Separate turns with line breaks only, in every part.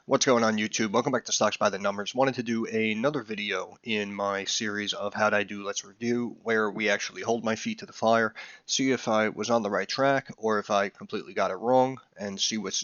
What's going on YouTube? Welcome back to Stocks by the Numbers. Wanted to do another video in my series of How'd I Do, Let's Review, where we actually hold my feet to the fire, see if I was on the right track or if I completely got it wrong, and see what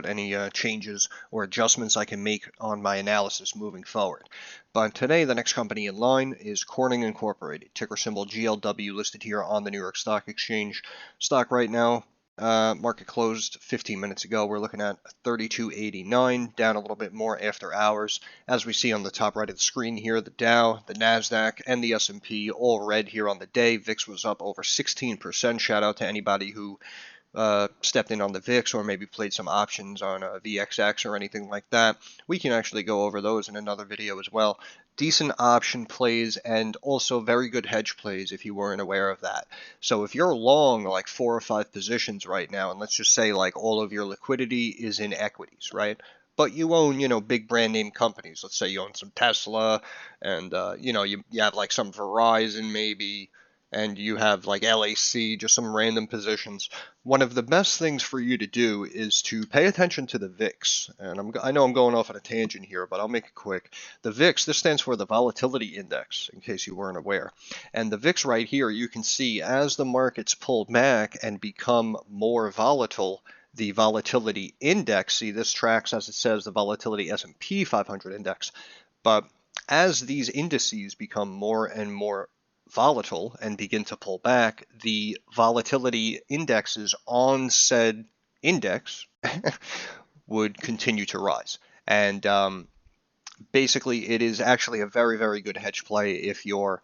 any changes or adjustments I can make on my analysis moving forward. But today, the next company in line is Corning Incorporated, ticker symbol GLW, listed here on the New York Stock Exchange. Stock right now, market closed 15 minutes ago. We're looking at 32.89, down a little bit more after hours. As we see on the top right of the screen here, the Dow, the Nasdaq, and the S&P all red here on the day. VIX was up over 16%. Shout out to anybody who stepped in on the VIX or maybe played some options on VXX or anything like that. We can actually go over those in another video as well. Decent option plays and also very good hedge plays if you weren't aware of that. So if you're long like 4 or 5 positions right now, and let's just say like all of your liquidity is in equities, right? But you own, big brand name companies. Let's say you own some Tesla and, you have like some Verizon maybe, and you have like LAC, just some random positions. One of the best things for you to do is to pay attention to the VIX. And I know I'm going off on a tangent here, but I'll make it quick. The VIX, this stands for the Volatility Index, in case you weren't aware. And the VIX right here, you can see as the markets pull back and become more volatile, the volatility index, see this tracks, as it says, the volatility S&P 500 index. But as these indices become more and more volatile and begin to pull back, the volatility indexes on said index would continue to rise. And basically, it is actually a very, very good hedge play if you're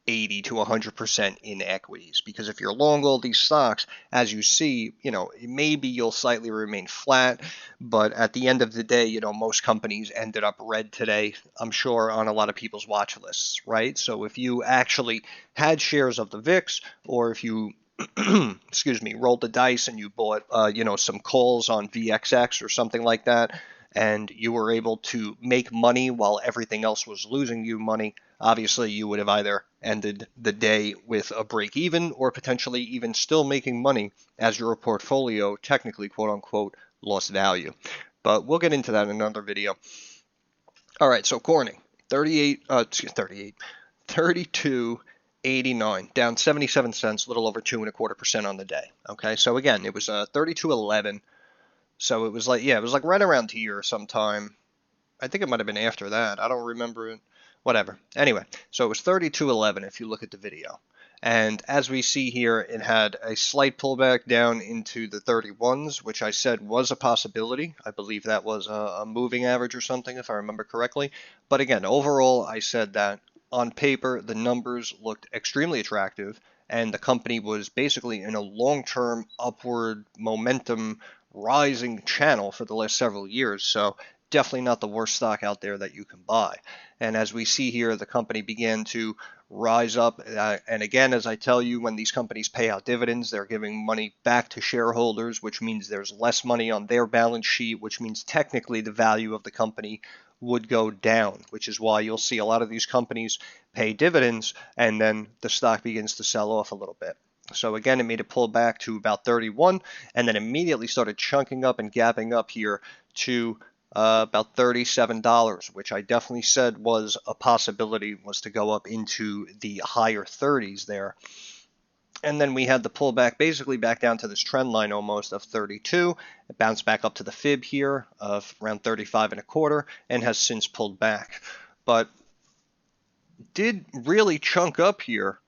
80 to 100% in equities, because if you're long all these stocks, as you see, maybe you'll slightly remain flat, but at the end of the day, most companies ended up red today, I'm sure, on a lot of people's watch lists, right? So if you actually had shares of the VIX, or if you excuse me, rolled the dice and you bought, some calls on VXX or something like that, and you were able to make money while everything else was losing you money, obviously you would have either ended the day with a break even or potentially even still making money as your portfolio technically, quote unquote, lost value. But we'll get into that in another video. All right, so Corning, 32.89, down 77 cents, a little over 2.25% on the day. Okay, so again, it was 32.11. So it was like, it was like right around here sometime. I think it might have been after that. I don't remember it. Whatever. Anyway, so it was 32.11 if you look at the video. And as we see here, it had a slight pullback down into the 31s, which I said was a possibility. I believe that was a moving average or something, if I remember correctly. But again, overall, I said that on paper, the numbers looked extremely attractive, and the company was basically in a long-term upward momentum rising channel for the last several years. So definitely not the worst stock out there that you can buy. And as we see here, the company began to rise up. And again, as I tell you, when these companies pay out dividends, they're giving money back to shareholders, which means there's less money on their balance sheet, which means technically the value of the company would go down, which is why you'll see a lot of these companies pay dividends and then the stock begins to sell off a little bit. So again, it made a pull back to about 31 and then immediately started chunking up and gapping up here to about $37, which I definitely said was a possibility, was to go up into the higher 30s there. And then we had the pullback basically back down to this trend line almost of 32. It bounced back up to the fib here of around 35.25 and has since pulled back. But did really chunk up here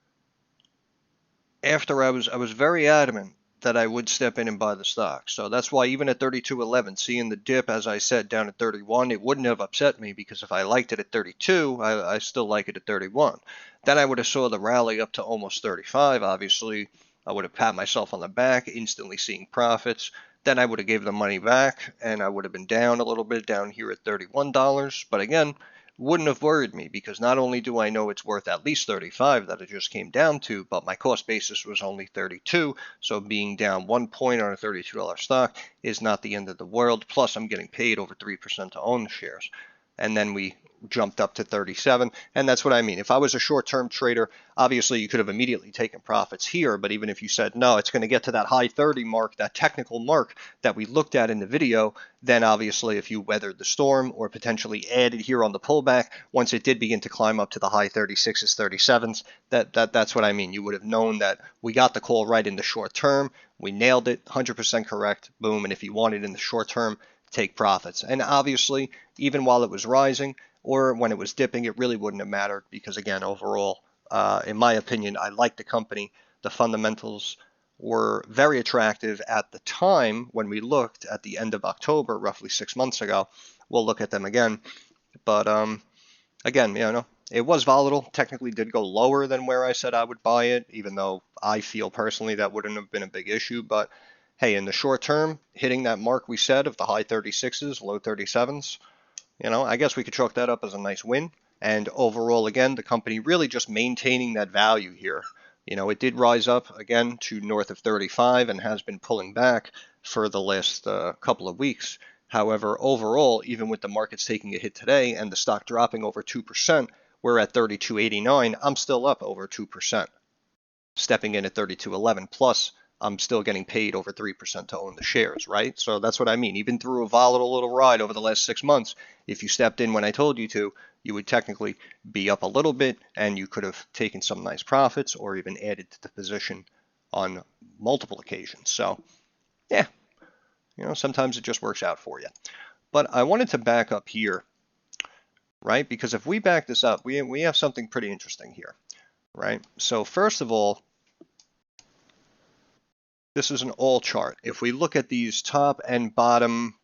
after I was very adamant that I would step in and buy the stock. So that's why even at 32.11, seeing the dip, as I said, down at 31, it wouldn't have upset me, because if I liked it at 32, I still like it at 31. Then I would have saw the rally up to almost 35, obviously. I would have pat myself on the back, instantly seeing profits. Then I would have gave the money back, and I would have been down a little bit, down here at $31. But again, wouldn't have worried me, because not only do I know it's worth at least 35 that it just came down to, but my cost basis was only 32, so being down 1 point on a $32 stock is not the end of the world. Plus, I'm getting paid over 3% to own the shares. and then we jumped up to 37. And that's what I mean. If I was a short-term trader, obviously you could have immediately taken profits here, but even if you said, no, it's going to get to that high 30 mark, that technical mark that we looked at in the video, then obviously if you weathered the storm or potentially added here on the pullback, once it did begin to climb up to the high 36s, 37s, that's what I mean. You would have known that we got the call right in the short term. We nailed it, 100% correct, boom. And if you wanted in the short term, take profits. And obviously, even while it was rising or when it was dipping, it really wouldn't have mattered because, again, overall, in my opinion, I like the company. The fundamentals were very attractive at the time when we looked at the end of October, roughly 6 months ago. We'll look at them again. But again, it was volatile. Technically did go lower than where I said I would buy it, even though I feel personally that wouldn't have been a big issue. But hey, in the short term, hitting that mark we said of the high 36s, low 37s, I guess we could chalk that up as a nice win. And overall, again, the company really just maintaining that value here. It did rise up again to north of 35 and has been pulling back for the last couple of weeks. However, overall, even with the markets taking a hit today and the stock dropping over 2%, we're at 32.89. I'm still up over 2%, stepping in at 32.11. Plus, I'm still getting paid over 3% to own the shares, right? So that's what I mean. Even through a volatile little ride over the last 6 months, if you stepped in when I told you to, you would technically be up a little bit and you could have taken some nice profits or even added to the position on multiple occasions. So, yeah, sometimes it just works out for you. But I wanted to back up here, right? Because if we back this up, we have something pretty interesting here, right? So first of all, this is an all chart. If we look at these top and bottom,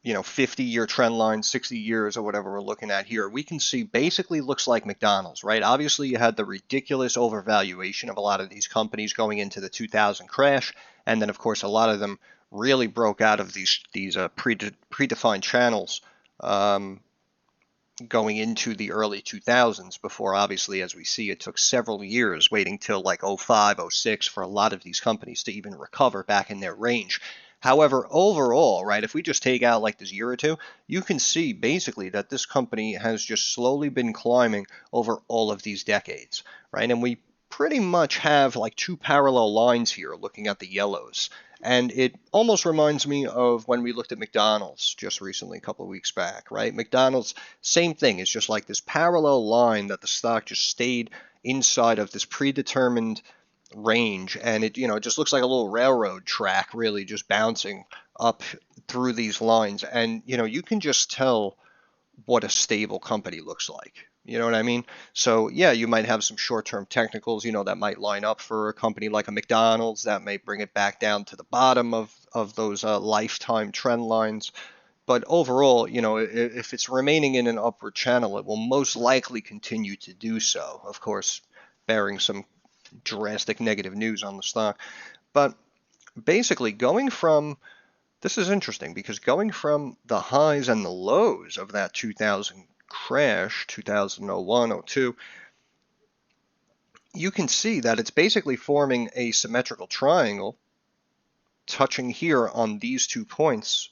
50-year trend line, 60 years or whatever we're looking at here, we can see basically looks like McDonald's, right? Obviously, you had the ridiculous overvaluation of a lot of these companies going into the 2000 crash. And then, of course, a lot of them really broke out of these predefined channels going into the early 2000s before, obviously, as we see, it took several years waiting till like 05, 06 for a lot of these companies to even recover back in their range. However, overall, right, if we just take out like this year or two, you can see basically that this company has just slowly been climbing over all of these decades, right? And we pretty much have like two parallel lines here looking at the yellows. And it almost reminds me of when we looked at McDonald's just recently, a couple of weeks back, right? McDonald's, same thing. It's just like this parallel line that the stock just stayed inside of this predetermined range. And it just looks like a little railroad track, really just bouncing up through these lines. And, you can just tell what a stable company looks like. You know what I mean? So yeah, you might have some short-term technicals, that might line up for a company like a McDonald's that may bring it back down to the bottom of those lifetime trend lines. But overall, if it's remaining in an upward channel, it will most likely continue to do so. Of course, bearing some drastic negative news on the stock. But basically, this is interesting because going from the highs and the lows of that 2000 crash, 2001, 02, you can see that it's basically forming a symmetrical triangle touching here on these 2 points.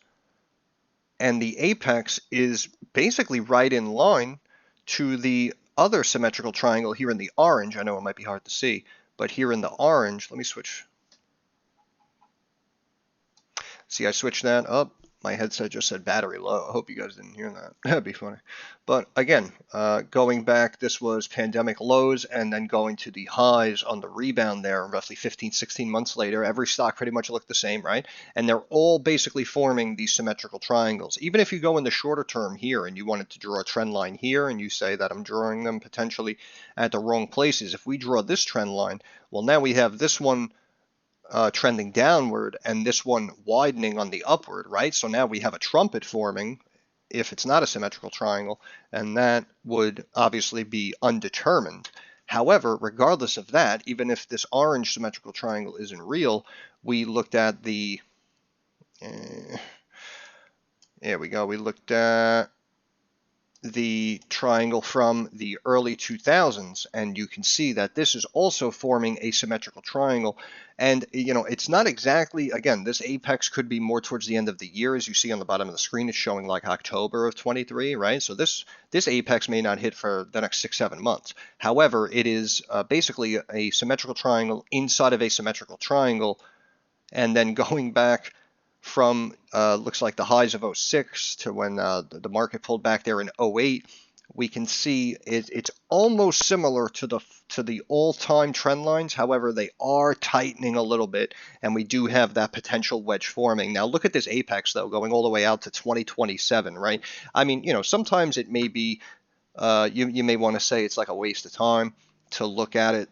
And the apex is basically right in line to the other symmetrical triangle here in the orange. I know it might be hard to see, but here in the orange, let me switch. See, I switched that up. My headset just said battery low. I hope you guys didn't hear that. That'd be funny. But again, going back, this was pandemic lows and then going to the highs on the rebound there roughly 15, 16 months later. Every stock pretty much looked the same, right? And they're all basically forming these symmetrical triangles. Even if you go in the shorter term here and you wanted to draw a trend line here and you say that I'm drawing them potentially at the wrong places, if we draw this trend line, well, now we have this one trending downward and this one widening on the upward, right? So now we have a trumpet forming if it's not a symmetrical triangle, and that would obviously be undetermined. However, regardless of that, even if this orange symmetrical triangle isn't real, we looked at the, there we go, we looked at the triangle from the early 2000s, and you can see that this is also forming a symmetrical triangle. And it's not exactly, again, this apex could be more towards the end of the year. As you see on the bottom of the screen, it's showing like October of 23, right? So this apex may not hit for the next 6-7 months. However, it is basically a symmetrical triangle inside of a symmetrical triangle, and then going back from looks like the highs of 06 to when the market pulled back there in 08, we can see it's almost similar to the all-time trend lines. However, they are tightening a little bit, and we do have that potential wedge forming. Now look at this apex though, going all the way out to 2027, right? I mean, sometimes it may be you may want to say it's like a waste of time to look at it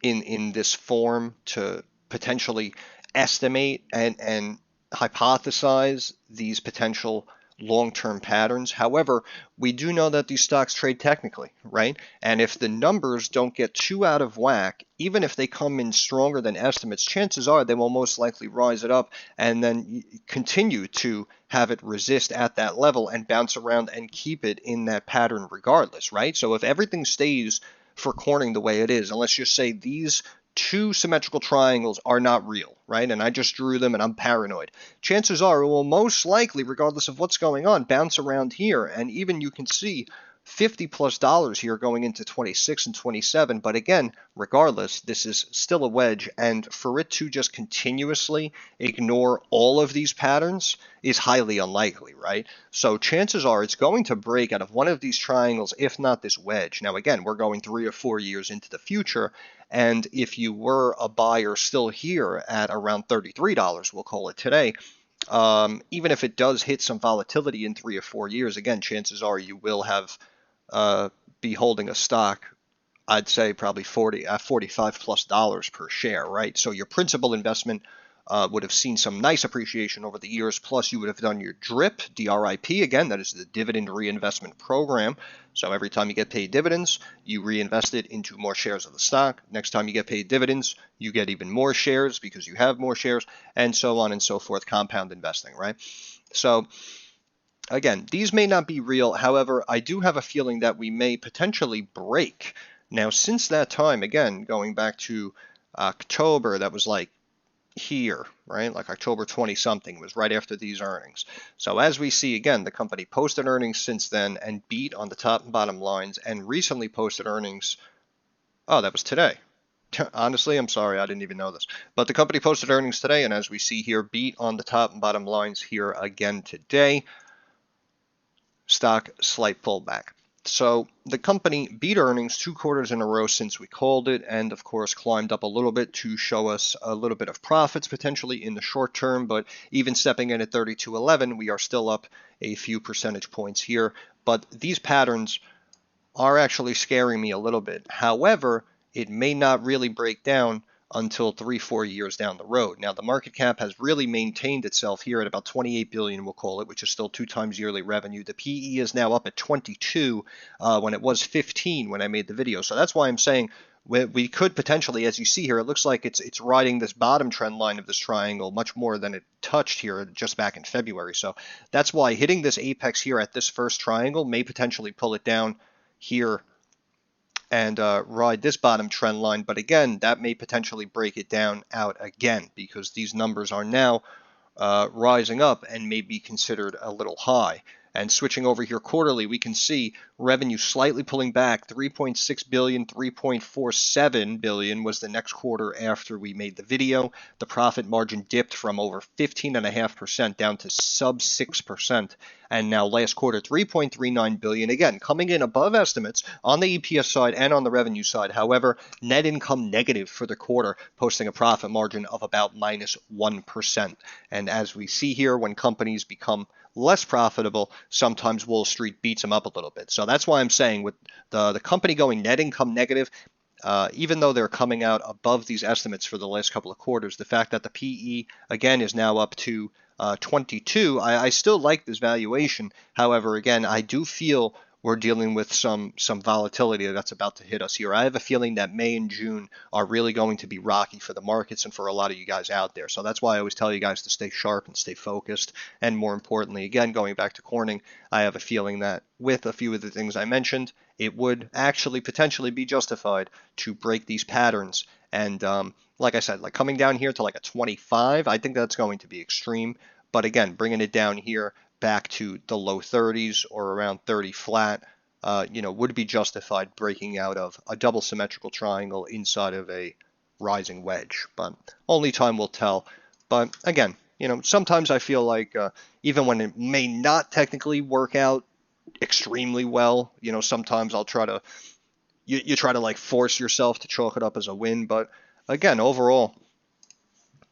in this form, to potentially estimate and hypothesize these potential long-term patterns. However, we do know that these stocks trade technically, right? And if the numbers don't get too out of whack, even if they come in stronger than estimates, chances are they will most likely rise it up and then continue to have it resist at that level and bounce around and keep it in that pattern regardless, right? So if everything stays for Corning the way it is, and let's just say these two symmetrical triangles are not real, right? And I just drew them and I'm paranoid. Chances are it will most likely, regardless of what's going on, bounce around here. And even you can see $50+ here going into 26 and 27. But again, regardless, this is still a wedge. And for it to just continuously ignore all of these patterns is highly unlikely, right? So chances are it's going to break out of one of these triangles, if not this wedge. Now, again, we're going 3 or 4 years into the future. And if you were a buyer still here at around $33, we'll call it today, even if it does hit some volatility in 3 or 4 years, again, chances are you will have be holding a stock, I'd say probably $45+ per share, right? So your principal investment would have seen some nice appreciation over the years, plus you would have done your DRIP, D-R-I-P, again, that is the dividend reinvestment program. So every time you get paid dividends, you reinvest it into more shares of the stock. Next time you get paid dividends, you get even more shares because you have more shares, and so on and so forth, compound investing, right? So again, these may not be real. However, I do have a feeling that we may potentially break. Now, since that time, again, going back to October, that was like here, right? Like October 20 something was right after these earnings. So as we see, again, the company posted earnings since then and beat on the top and bottom lines, and recently posted earnings. Oh, that was today. Honestly, I'm sorry, I didn't even know this. But the company posted earnings today, and as we see here, beat on the top and bottom lines here again today. Stock slight pullback. So the company beat earnings 2 quarters in a row since we called it, and of course climbed up a little bit to show us a little bit of profits potentially in the short term. But even stepping in at 32.11, we are still up a few percentage points here. But these patterns are actually scaring me a little bit. However, it may not really break down until 3-4 years down the road. Now, the market cap has really maintained itself here at about 28 billion, we'll call it, which is still 2 times yearly revenue. The PE is now up at 22 when it was 15 when I made the video. So that's why I'm saying we could potentially, as you see here, it looks like it's riding this bottom trend line of this triangle much more than it touched here just back in February. So that's why hitting this apex here at this first triangle may potentially pull it down here and ride this bottom trend line. But again, that may potentially break it down out again because these numbers are now rising up and may be considered a little high. And switching over here quarterly, we can see revenue slightly pulling back, 3.6 billion, 3.47 billion was the next quarter after we made the video. The profit margin dipped from over 15.5% down to sub 6%. And now last quarter, 3.39 billion, again, coming in above estimates on the EPS side and on the revenue side. However, net income negative for the quarter, posting a profit margin of about minus 1%. And as we see here, when companies become less profitable, sometimes Wall Street beats them up a little bit. So that's why I'm saying with the company going net income negative, even though they're coming out above these estimates for the last couple of quarters, the fact that the PE, again, is now up to 22, I still like this valuation. However, again, I do feel we're dealing with some volatility that's about to hit us here. I have a feeling that May and June are really going to be rocky for the markets and for a lot of you guys out there. So that's why I always tell you guys to stay sharp and stay focused. And more importantly, again, going back to Corning, I have a feeling that with a few of the things I mentioned, it would actually potentially be justified to break these patterns. And like I said, like coming down here to like a 25, I think that's going to be extreme. But again, bringing it down here back to the low 30s or around 30 flat, would be justified breaking out of a double symmetrical triangle inside of a rising wedge. But only time will tell. But again, sometimes I feel like even when it may not technically work out extremely well, sometimes I'll try to, you try to like force yourself to chalk it up as a win. But again, overall,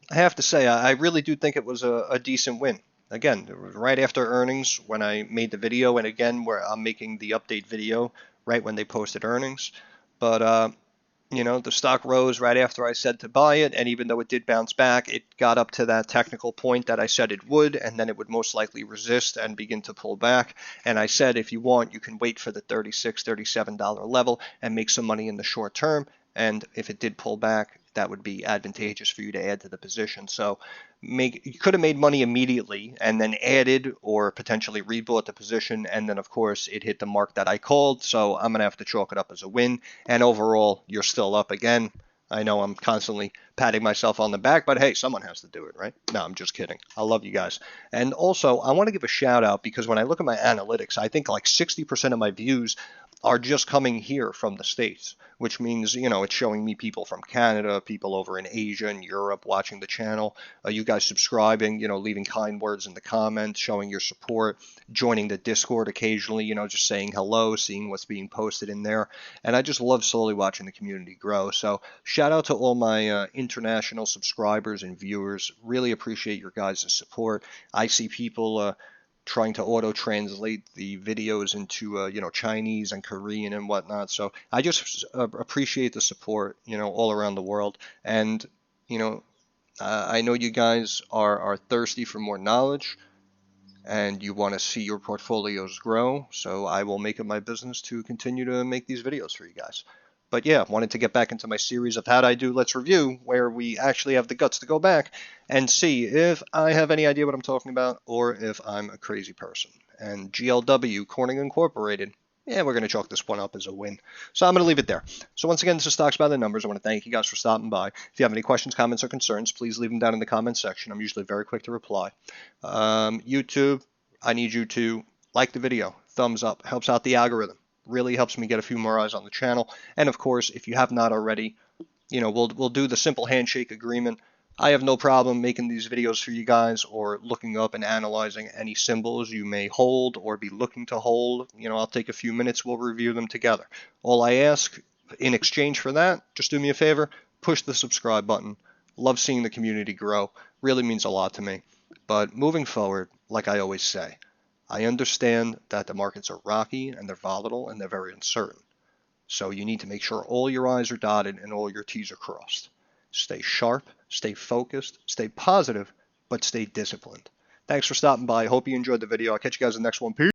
I have to say, I really do think it was a decent win. Again, right after earnings when I made the video, and again, where I'm making the update video right when they posted earnings. But, the stock rose right after I said to buy it, and even though it did bounce back, it got up to that technical point that I said it would, and then it would most likely resist and begin to pull back. And I said, if you want, you can wait for the $36, $37 level and make some money in the short term. And if it did pull back, that would be advantageous for you to add to the position. So you could have made money immediately and then added or potentially rebought the position. And then, of course, it hit the mark that I called. So I'm going to have to chalk it up as a win. And overall, you're still up again. I know I'm constantly patting myself on the back, but hey, someone has to do it, right? No, I'm just kidding. I love you guys. And also, I want to give a shout out because when I look at my analytics, I think like 60% of my views are just coming here from the States, which means, it's showing me people from Canada, people over in Asia and Europe watching the channel, you guys subscribing, leaving kind words in the comments, showing your support, joining the Discord occasionally, just saying hello, seeing what's being posted in there. And I just love slowly watching the community grow. So shout out to all my international subscribers and viewers. Really appreciate your guys' support. I see people trying to auto-translate the videos into, Chinese and Korean and whatnot. So I just appreciate the support, all around the world. And, I know you guys are thirsty for more knowledge and you want to see your portfolios grow. So I will make it my business to continue to make these videos for you guys. But yeah, wanted to get back into my series of How'd I Do? Let's Review, where we actually have the guts to go back and see if I have any idea what I'm talking about or if I'm a crazy person. And GLW, Corning Incorporated, yeah, we're going to chalk this one up as a win. So I'm going to leave it there. So once again, this is Stocks by the Numbers. I want to thank you guys for stopping by. If you have any questions, comments, or concerns, please leave them down in the comments section. I'm usually very quick to reply. YouTube, I need you to like the video. Thumbs up. Helps out the algorithm. Really helps me get a few more eyes on the channel. And of course, if you have not already, we'll do the simple handshake agreement. I have no problem making these videos for you guys or looking up and analyzing any symbols you may hold or be looking to hold. I'll take a few minutes. We'll review them together. All I ask in exchange for that, just do me a favor, push the subscribe button. Love seeing the community grow. Really means a lot to me. But moving forward, like I always say, I understand that the markets are rocky and they're volatile and they're very uncertain. So you need to make sure all your I's are dotted and all your T's are crossed. Stay sharp, stay focused, stay positive, but stay disciplined. Thanks for stopping by. Hope you enjoyed the video. I'll catch you guys in the next one. Peace.